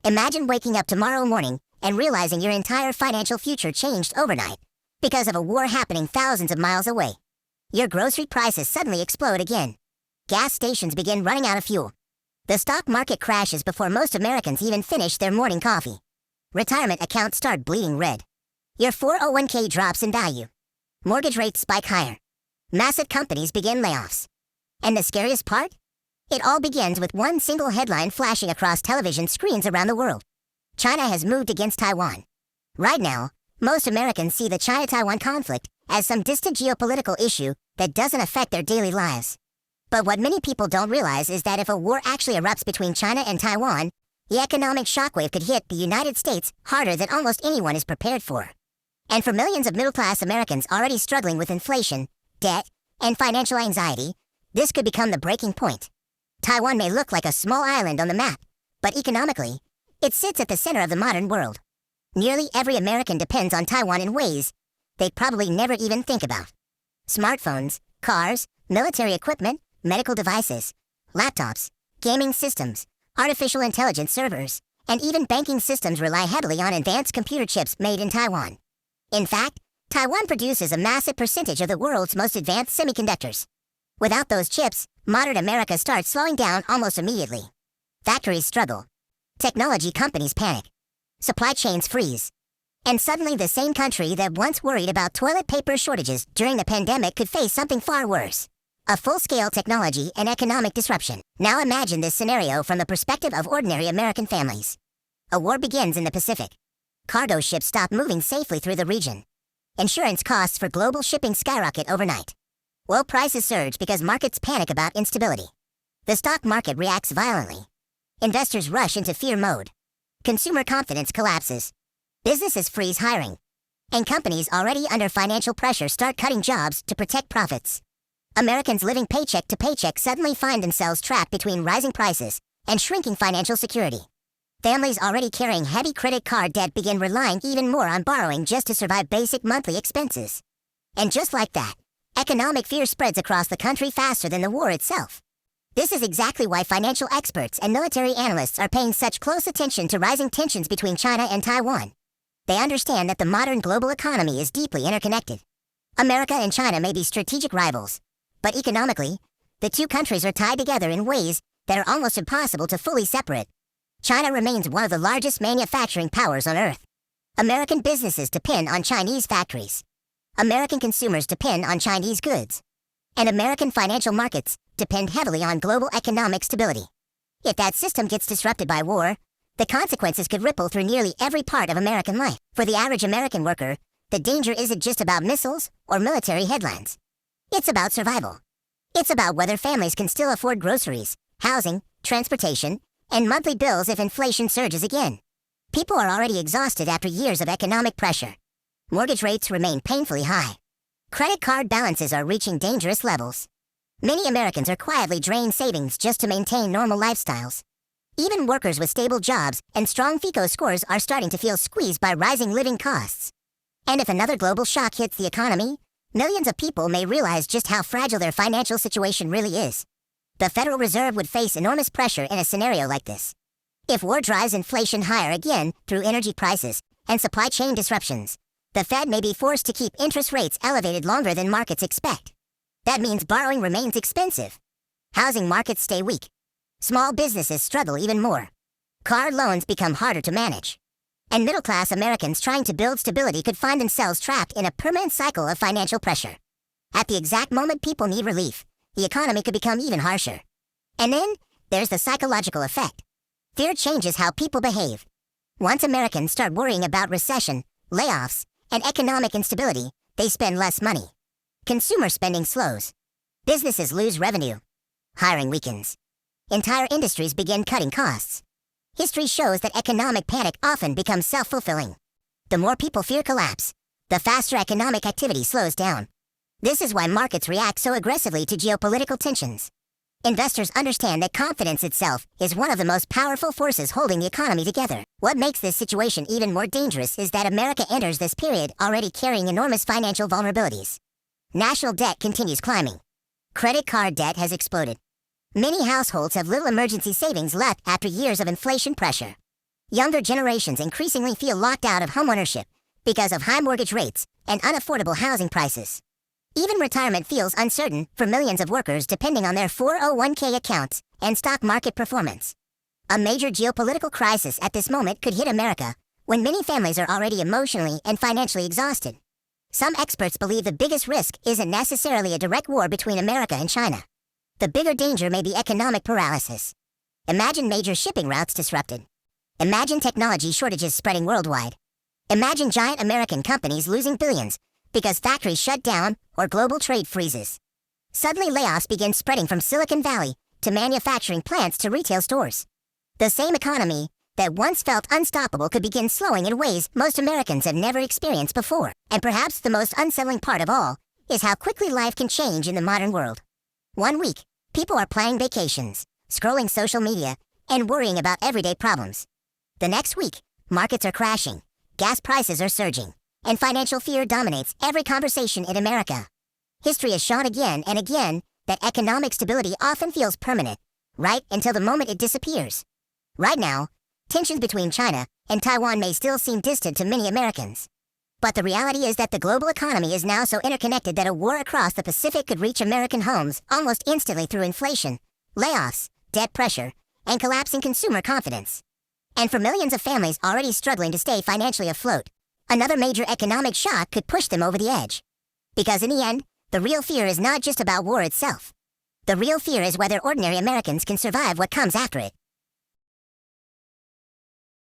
Imagine waking up tomorrow morning and realizing your entire financial future changed overnight because of a war happening thousands of miles away. Your grocery prices suddenly explode again. Gas stations begin running out of fuel. The stock market crashes before most Americans even finish their morning coffee. Retirement accounts start bleeding red. Your 401k drops in value. Mortgage rates spike higher. Massive companies begin layoffs. And the scariest part? It all begins with one single headline flashing across television screens around the world. China has moved against Taiwan. Right now, most Americans see the China-Taiwan conflict as some distant geopolitical issue that doesn't affect their daily lives. But what many people don't realize is that if a war actually erupts between China and Taiwan, the economic shockwave could hit the United States harder than almost anyone is prepared for. And for millions of middle-class Americans already struggling with inflation, debt, and financial anxiety, this could become the breaking point. Taiwan may look like a small island on the map, but economically, it sits at the center of the modern world. Nearly every American depends on Taiwan in ways they'd probably never even think about. Smartphones, cars, military equipment, medical devices, laptops, gaming systems, artificial intelligence servers, and even banking systems rely heavily on advanced computer chips made in Taiwan. In fact, Taiwan produces a massive percentage of the world's most advanced semiconductors. Without those chips, modern America starts slowing down almost immediately. Factories struggle. Technology companies panic. Supply chains freeze. And suddenly the same country that once worried about toilet paper shortages during the pandemic could face something far worse. A full-scale technology and economic disruption. Now imagine this scenario from the perspective of ordinary American families. A war begins in the Pacific. Cargo ships stop moving safely through the region. Insurance costs for global shipping skyrocket overnight. Oil prices surge because markets panic about instability. The stock market reacts violently. Investors rush into fear mode. Consumer confidence collapses. Businesses freeze hiring. And companies already under financial pressure start cutting jobs to protect profits. Americans living paycheck to paycheck suddenly find themselves trapped between rising prices and shrinking financial security. Families already carrying heavy credit card debt begin relying even more on borrowing just to survive basic monthly expenses. And just like that, economic fear spreads across the country faster than the war itself. This is exactly why financial experts and military analysts are paying such close attention to rising tensions between China and Taiwan. They understand that the modern global economy is deeply interconnected. America and China may be strategic rivals, but economically, the two countries are tied together in ways that are almost impossible to fully separate. China remains one of the largest manufacturing powers on Earth. American businesses depend on Chinese factories. American consumers depend on Chinese goods. And American financial markets depend heavily on global economic stability. If that system gets disrupted by war, the consequences could ripple through nearly every part of American life. For the average American worker, the danger isn't just about missiles or military headlines. It's about survival. It's about whether families can still afford groceries, housing, transportation, and monthly bills if inflation surges again. People are already exhausted after years of economic pressure. Mortgage rates remain painfully high. Credit card balances are reaching dangerous levels. Many Americans are quietly draining savings just to maintain normal lifestyles. Even workers with stable jobs and strong FICO scores are starting to feel squeezed by rising living costs. And if another global shock hits the economy, millions of people may realize just how fragile their financial situation really is. The Federal Reserve would face enormous pressure in a scenario like this. If war drives inflation higher again through energy prices and supply chain disruptions, the Fed may be forced to keep interest rates elevated longer than markets expect. That means borrowing remains expensive. Housing markets stay weak. Small businesses struggle even more. Car loans become harder to manage. And middle-class Americans trying to build stability could find themselves trapped in a permanent cycle of financial pressure. At the exact moment people need relief, the economy could become even harsher. And then, there's the psychological effect. Fear changes how people behave. Once Americans start worrying about recession, layoffs, and economic instability, they spend less money. Consumer spending slows. Businesses lose revenue. Hiring weakens. Entire industries begin cutting costs. History shows that economic panic often becomes self-fulfilling. The more people fear collapse, the faster economic activity slows down. This is why markets react so aggressively to geopolitical tensions. Investors understand that confidence itself is one of the most powerful forces holding the economy together. What makes this situation even more dangerous is that America enters this period already carrying enormous financial vulnerabilities. National debt continues climbing. Credit card debt has exploded. Many households have little emergency savings left after years of inflation pressure. Younger generations increasingly feel locked out of homeownership because of high mortgage rates and unaffordable housing prices. Even retirement feels uncertain for millions of workers depending on their 401k accounts and stock market performance. A major geopolitical crisis at this moment could hit America, when many families are already emotionally and financially exhausted. Some experts believe the biggest risk isn't necessarily a direct war between America and China. The bigger danger may be economic paralysis. Imagine major shipping routes disrupted. Imagine technology shortages spreading worldwide. Imagine giant American companies losing billions because factories shut down or global trade freezes. Suddenly layoffs begin spreading from Silicon Valley to manufacturing plants to retail stores. The same economy that once felt unstoppable could begin slowing in ways most Americans have never experienced before. And perhaps the most unsettling part of all is how quickly life can change in the modern world. One week, people are planning vacations, scrolling social media, and worrying about everyday problems. The next week, markets are crashing, gas prices are surging, and financial fear dominates every conversation in America. History has shown again and again that economic stability often feels permanent, right until the moment it disappears. Right now, tensions between China and Taiwan may still seem distant to many Americans. But the reality is that the global economy is now so interconnected that a war across the Pacific could reach American homes almost instantly through inflation, layoffs, debt pressure, and collapsing consumer confidence. And for millions of families already struggling to stay financially afloat, another major economic shock could push them over the edge. Because in the end, the real fear is not just about war itself. The real fear is whether ordinary Americans can survive what comes after it.